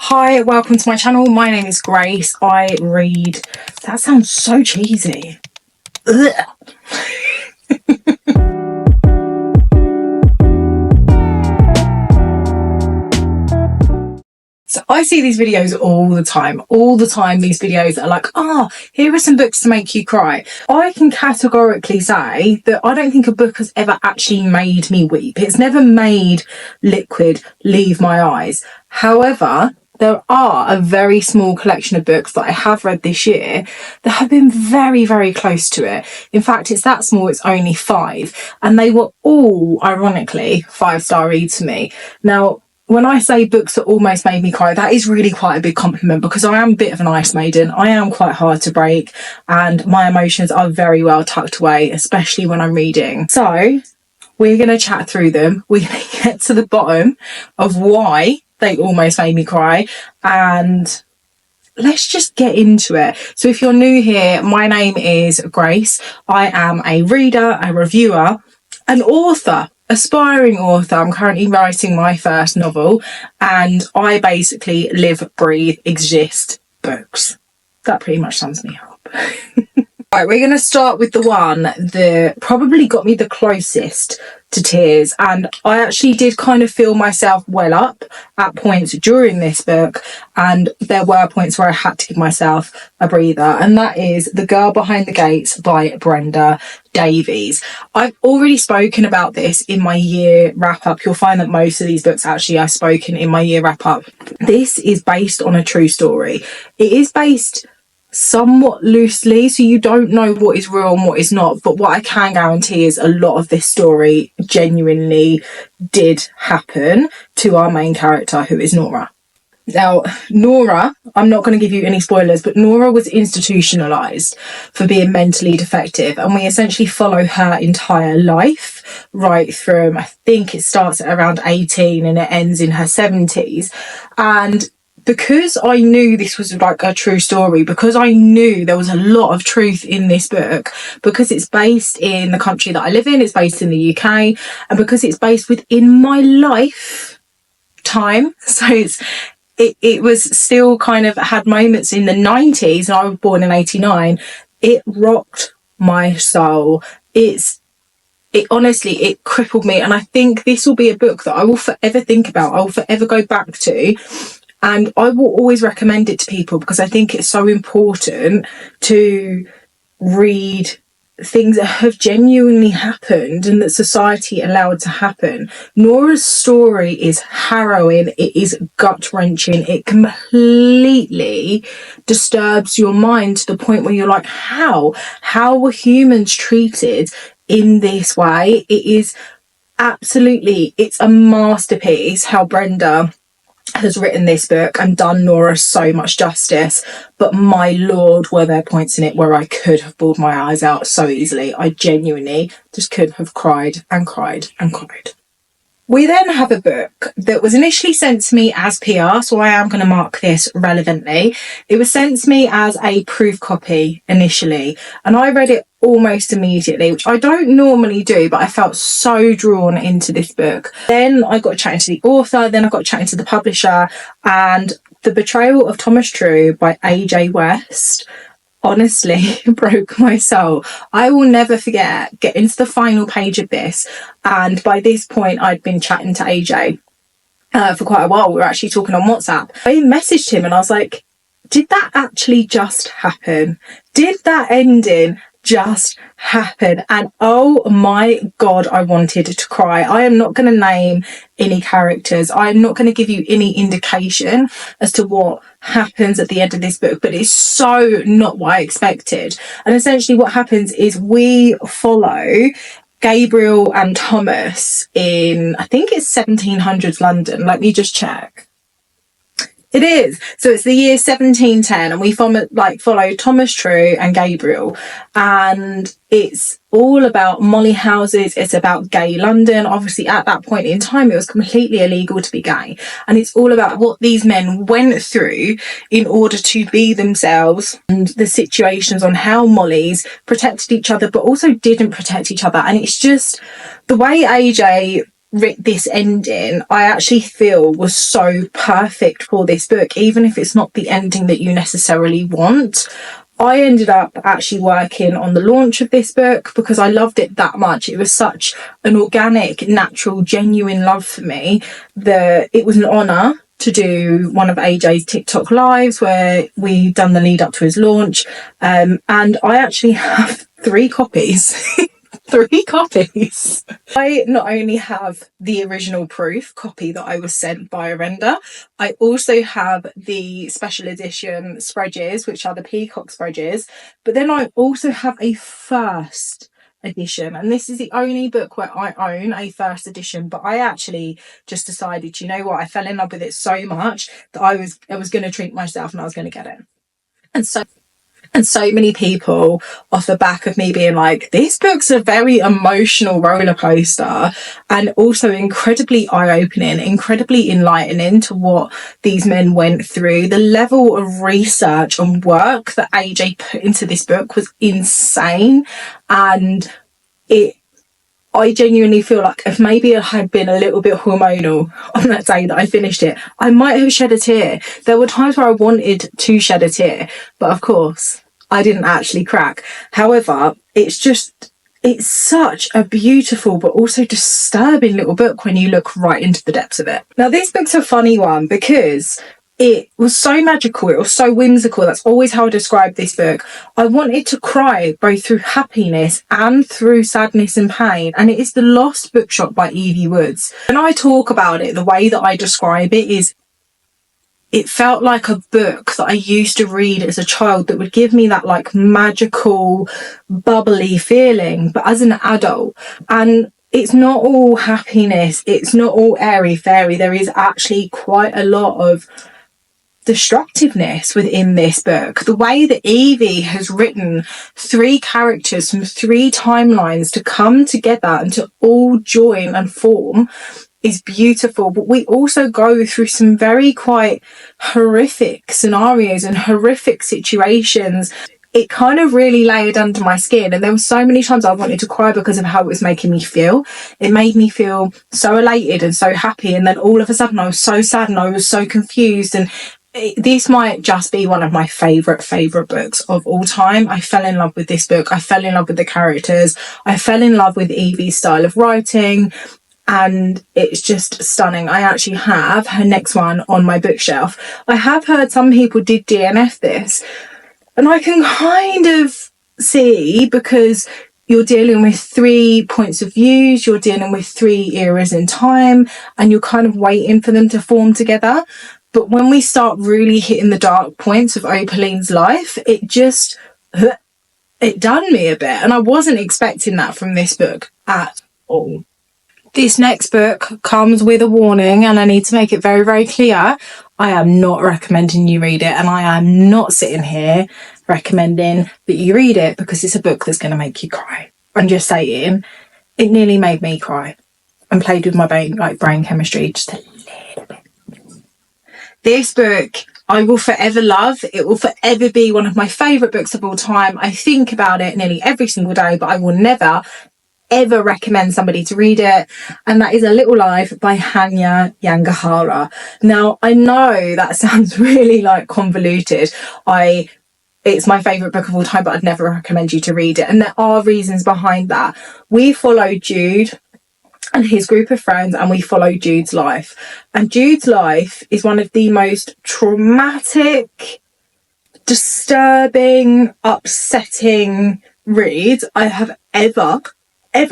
Hi, welcome to my channel. My name is Grace. I read... That sounds so cheesy. Ugh. So I see these videos all the time. These videos are like, here are some books to make you cry. I can categorically say that I don't think a book has ever actually made me weep. It's never made liquid leave my eyes. However, there are a very small collection of books that I have read this year that have been very, very close to it. In fact, it's that small, it's only 5. And they were all, ironically, 5-star reads to me. Now, when I say books that almost made me cry, that is really quite a big compliment because I am a bit of an ice maiden. I am quite hard to break and my emotions are very well tucked away, especially when I'm reading. So we're going to chat through them. We're going to get to the bottom of why they almost made me cry, and let's just get into it. So if you're new here, my name is Grace. I am a reader, a reviewer, an author, aspiring author. I'm currently writing my first novel, and I basically live, breathe, exist books. That pretty much sums me up. Right, we're going to start with the one that probably got me the closest to tears, and I actually did kind of feel myself well up at points during this book, and there were points where I had to give myself a breather, and that is The Girl Behind the Gates by Brenda Davies. I've already spoken about this in my year wrap-up. You'll find that most of these books actually I've spoken in my year wrap-up. This is based on a true story. It is based somewhat loosely, so you don't know what is real and what is not, but what I can guarantee is a lot of this story genuinely did happen to our main character, who is Nora. Now, Nora, I'm not going to give you any spoilers, but Nora was institutionalized for being mentally defective, and we essentially follow her entire life, right from, I think it starts at around 18 and it ends in her 70s. And because I knew this was like a true story, because I knew there was a lot of truth in this book, because it's based in the country that I live in, it's based in the UK, and because it's based within my lifetime, so it was still kind of had moments in the 90s, and I was born in 89, it rocked my soul. It honestly, it crippled me, and I think this will be a book that I will forever think about, I will forever go back to. And I will always recommend it to people because I think it's so important to read things that have genuinely happened and that society allowed to happen. Nora's story is harrowing. It is gut-wrenching. It completely disturbs your mind to the point where you're like, how were humans treated in this way? It is absolutely, it's a masterpiece how Brenda has written this book and done Nora so much justice, but my lord, were there points in it where I could have bawled my eyes out so easily. I genuinely just could have cried and cried and cried. We then have a book that was initially sent to me as PR, so I am going to mark this relevantly. It was sent to me as a proof copy initially, and I read it almost immediately, which I don't normally do, but I felt so drawn into this book. Then I got chatting to the author, then I got chatting to the publisher, and The Betrayal of Thomas True by AJ West honestly broke my soul. I will never forget getting to the final page of this, and by this point I'd been chatting to AJ for quite a while. We were actually talking on WhatsApp. I messaged him and I was like, did that actually just happen? Did that ending just happen? And oh my god, I wanted to cry. I am not going to name any characters, I'm not going to give you any indication as to what happens at the end of this book, but it's so not what I expected. And essentially what happens is we follow Gabriel and Thomas in, I think it's 1700s London. Let me just check. It is. So it's the year 1710, and we follow Thomas True and Gabriel, and it's all about molly houses. It's about gay London. Obviously at that point in time it was completely illegal to be gay, and it's all about what these men went through in order to be themselves, and the situations on how mollies protected each other but also didn't protect each other. And it's just the way AJ this ending, I actually feel was so perfect for this book, even if it's not the ending that you necessarily want. I ended up actually working on the launch of this book because I loved it that much. It was such an organic, natural, genuine love for me that it was an honour to do one of AJ's TikTok lives where we done the lead up to his launch. And I actually have 3 copies. 3 copies. I not only have the original proof copy that I was sent by a render, I also have the special edition spreads, which are the peacock spreads, but then I also have a first edition, and this is the only book where I own a first edition. But I actually just decided, you know what, I fell in love with it so much that I was going to treat myself and I was going to get it. And so many people, off the back of me being like, this book's a very emotional roller coaster and also incredibly eye-opening, incredibly enlightening to what these men went through. The level of research and work that AJ put into this book was insane. And I genuinely feel like if maybe I had been a little bit hormonal on that day that I finished it, I might have shed a tear. There were times where I wanted to shed a tear, but of course I didn't actually crack. However, it's such a beautiful but also disturbing little book when you look right into the depths of it. Now, this book's a funny one because it was so magical, it was so whimsical. That's always how I describe this book. I wanted to cry both through happiness and through sadness and pain, and it is The Lost Bookshop by Evie Woods. When I talk about it, the way that I describe it is, it felt like a book that I used to read as a child that would give me that like magical, bubbly feeling, but as an adult. And it's not all happiness, it's not all airy-fairy. There is actually quite a lot of destructiveness within this book. The way that Evie has written 3 characters from 3 timelines to come together and to all join and form is beautiful. But we also go through some very quite horrific scenarios and horrific situations. It kind of really layered under my skin, and there were so many times I wanted to cry because of how it was making me feel. It made me feel so elated and so happy, and then all of a sudden I was so sad and I was so confused. And this might just be one of my favourite books of all time. I fell in love with this book. I fell in love with the characters. I fell in love with Evie's style of writing, and it's just stunning. I actually have her next one on my bookshelf. I have heard some people did DNF this, and I can kind of see, because you're dealing with 3 points of views, you're dealing with 3 eras in time, and you're kind of waiting for them to form together. But when we start really hitting the dark points of Opaline's life, it done me a bit. And I wasn't expecting that from this book at all. This next book comes with a warning, and I need to make it very, very clear. I am not recommending you read it, and I am not sitting here recommending that you read it because it's a book that's going to make you cry. I'm just saying, it nearly made me cry and played with my brain chemistry just a little bit. This book I will forever love. It will forever be one of my favourite books of all time. I think about it nearly every single day, but I will never, ever recommend somebody to read it. And that is A Little Life by Hanya Yangahara. Now, I know that sounds really convoluted. It's my favourite book of all time, but I'd never recommend you to read it. And there are reasons behind that. We followed Jude and his group of friends, and we follow Jude's life. And Jude's life is one of the most traumatic, disturbing, upsetting reads I have ever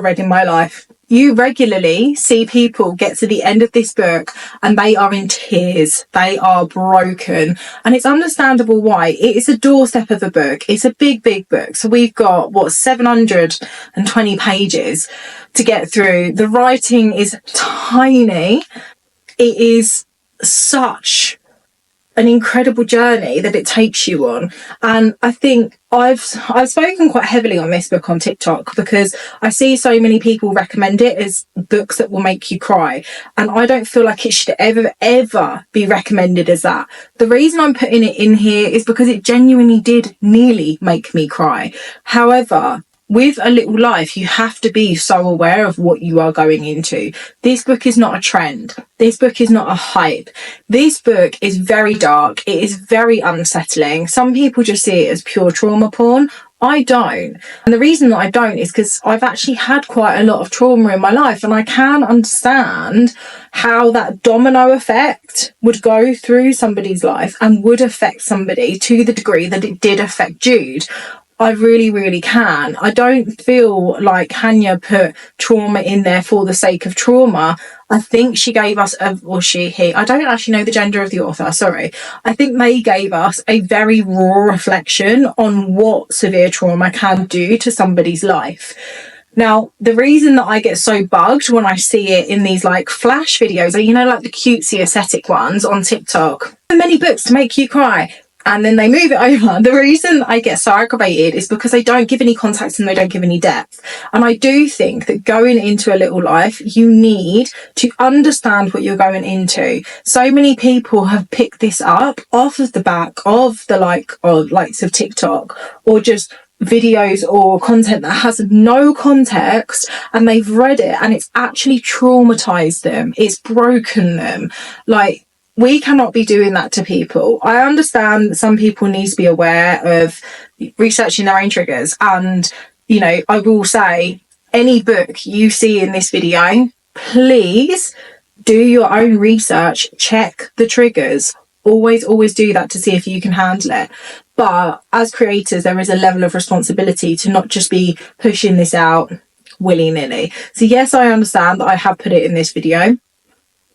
read in my life. You regularly see people get to the end of this book and they are in tears. They are broken. And it's understandable why. It is a doorstep of a book. It's a big, big book. So we've got, 720 pages to get through. The writing is tiny. It is such an incredible journey that it takes you on. And I think I've spoken quite heavily on this book on TikTok because I see so many people recommend it as books that will make you cry, and I don't feel like it should ever be recommended as that. The reason I'm putting it in here is because it genuinely did nearly make me cry. However, with A Little Life, you have to be so aware of what you are going into. This book is not a trend. This book is not a hype. This book is very dark. It is very unsettling. Some people just see it as pure trauma porn. I don't. And the reason that I don't is because I've actually had quite a lot of trauma in my life, and I can understand how that domino effect would go through somebody's life and would affect somebody to the degree that it did affect Jude. I really, really can. I don't feel like Hanya put trauma in there for the sake of trauma. I think she gave us, he, I don't actually know the gender of the author, sorry. I think they gave us a very raw reflection on what severe trauma can do to somebody's life. Now, the reason that I get so bugged when I see it in these like flash videos, you know, like the cutesy aesthetic ones on TikTok, many books to make you cry, and then they move it over. The reason I get so aggravated is because they don't give any context and they don't give any depth. And I do think that going into A Little Life, you need to understand what you're going into. So many people have picked this up off of the back of the likes of TikTok, or just videos or content that has no context, and they've read it and it's actually traumatized them. It's broken them. Like, we cannot be doing that to people. I understand that some people need to be aware of researching their own triggers. And, you know, I will say, any book you see in this video, please do your own research, check the triggers. Always do that to see if you can handle it. But as creators, there is a level of responsibility to not just be pushing this out willy-nilly. So yes, I understand that I have put it in this video.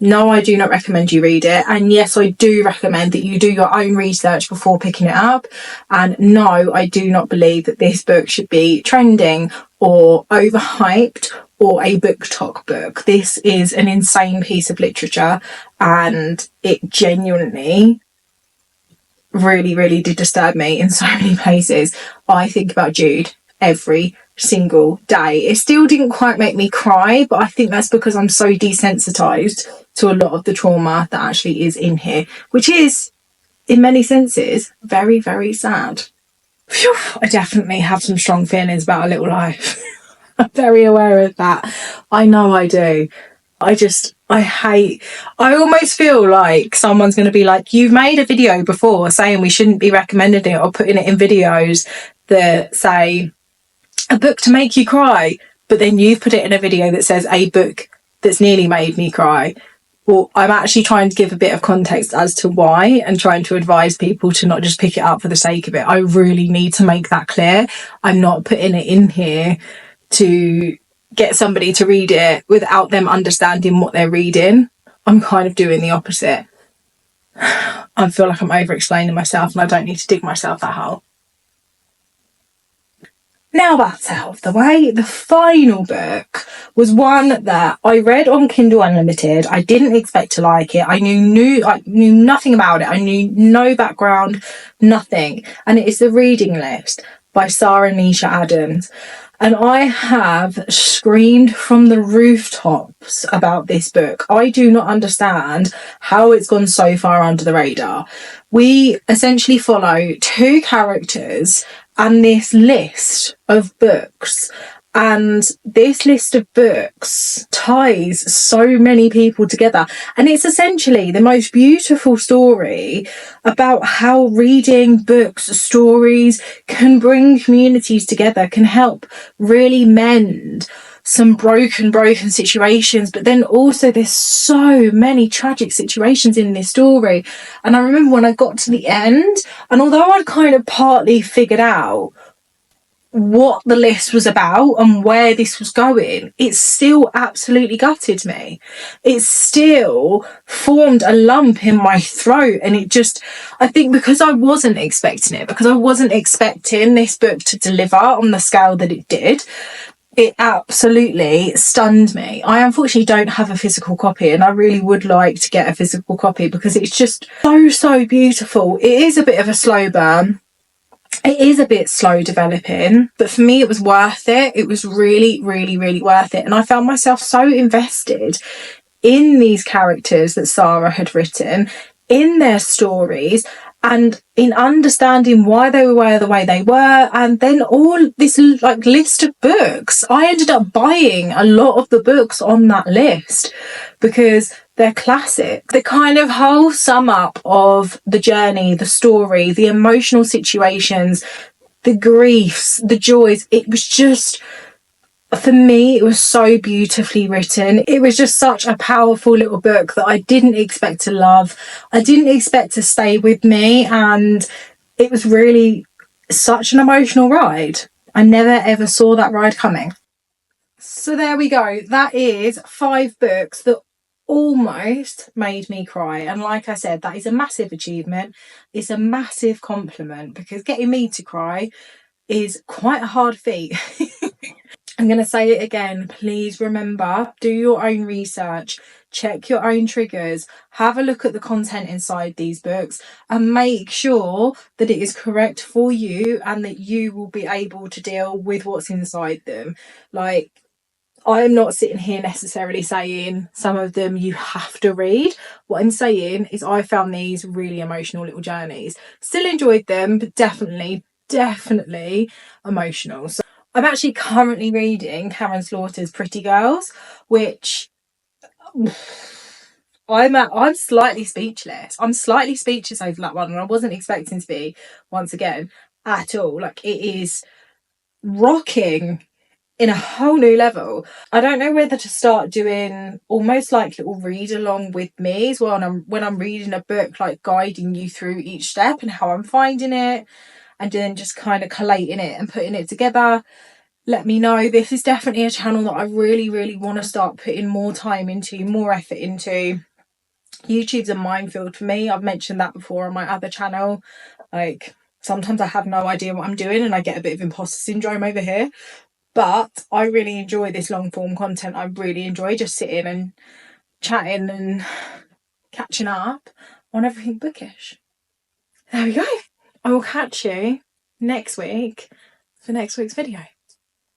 No, I do not recommend you read it. And yes, I do recommend that you do your own research before picking it up. And no, I do not believe that this book should be trending or overhyped or a BookTok book. This is an insane piece of literature, and it genuinely really, really did disturb me in so many places. I think about Jude every single day. It still didn't quite make me cry, but I think that's because I'm so desensitized to a lot of the trauma that actually is in here, which is, in many senses, very, very sad. Phew, I definitely have some strong feelings about A Little Life. I'm very aware of that. I know I do. I almost feel like someone's going to be like, you've made a video before saying we shouldn't be recommending it or putting it in videos that say a book to make you cry, but then you've put it in a video that says a book that's nearly made me cry. Well, I'm actually trying to give a bit of context as to why, and trying to advise people to not just pick it up for the sake of it. I really need to make that clear. I'm not putting it in here to get somebody to read it without them understanding what they're reading. I'm kind of doing the opposite. I feel like I'm over-explaining myself, and I don't need to dig myself that hole. Now that's out of the way, the final book was one that I read on Kindle Unlimited. I didn't expect to like it. I knew nothing about it. I knew no background, nothing. And it is The Reading List by Sarah Nisha Adams. And I have screamed from the rooftops about this book. I do not understand how it's gone so far under the radar. We essentially follow two characters and this list of books. And this list of books ties so many people together. And it's essentially the most beautiful story about how reading books, stories can bring communities together, can help really mend some broken situations. But then also there's so many tragic situations in this story. And I remember when I got to the end, and although I'd kind of partly figured out what the list was about and where this was going, it still absolutely gutted me. It still formed a lump in my throat, and it just, I think because I wasn't expecting it, because I wasn't expecting this book to deliver on the scale that it did, it absolutely stunned me. I unfortunately don't have a physical copy, and I really would like to get a physical copy because it's just so beautiful. It is a bit of a slow burn. It is a bit slow developing, but for me it was worth it. It was really, really, really worth it. And I found myself so invested in these characters that Sarah had written, in their stories, And in understanding why they were the way they were, and then all this like list of books, I ended up buying a lot of the books on that list because they're classic. The kind of whole sum up of the journey, the story, the emotional situations, the griefs, the joys, it was just, for me, it was so beautifully written. It was just such a powerful little book that I didn't expect to love. I didn't expect to stay with me. And it was really such an emotional ride. I never ever saw that ride coming. So there we go. That is 5 books that almost made me cry. And like I said, that is a massive achievement. It's a massive compliment because getting me to cry is quite a hard feat. I'm going to say it again. Please remember, do your own research, check your own triggers, have a look at the content inside these books, and make sure that it is correct for you and that you will be able to deal with what's inside them. Like, I'm not sitting here necessarily saying some of them you have to read. What I'm saying is I found these really emotional little journeys. Still enjoyed them, but definitely emotional. So I'm actually currently reading Karen Slaughter's Pretty Girls, which I'm slightly speechless. I'm slightly speechless over that one, and I wasn't expecting to be, once again, at all. Like, it is rocking in a whole new level. I don't know whether to start doing almost like little read along with me as well when I'm reading a book, like guiding you through each step and how I'm finding it, and then just kind of collating it and putting it together. Let me know. This is definitely a channel that I really want to start putting more time into, more effort into. YouTube's a minefield for me. I've mentioned that before on my other channel. Like, sometimes I have no idea what I'm doing and I get a bit of imposter syndrome over here. But I really enjoy this long form content. I really enjoy just sitting and chatting and catching up on everything bookish. There we go. I will catch you next week for next week's video.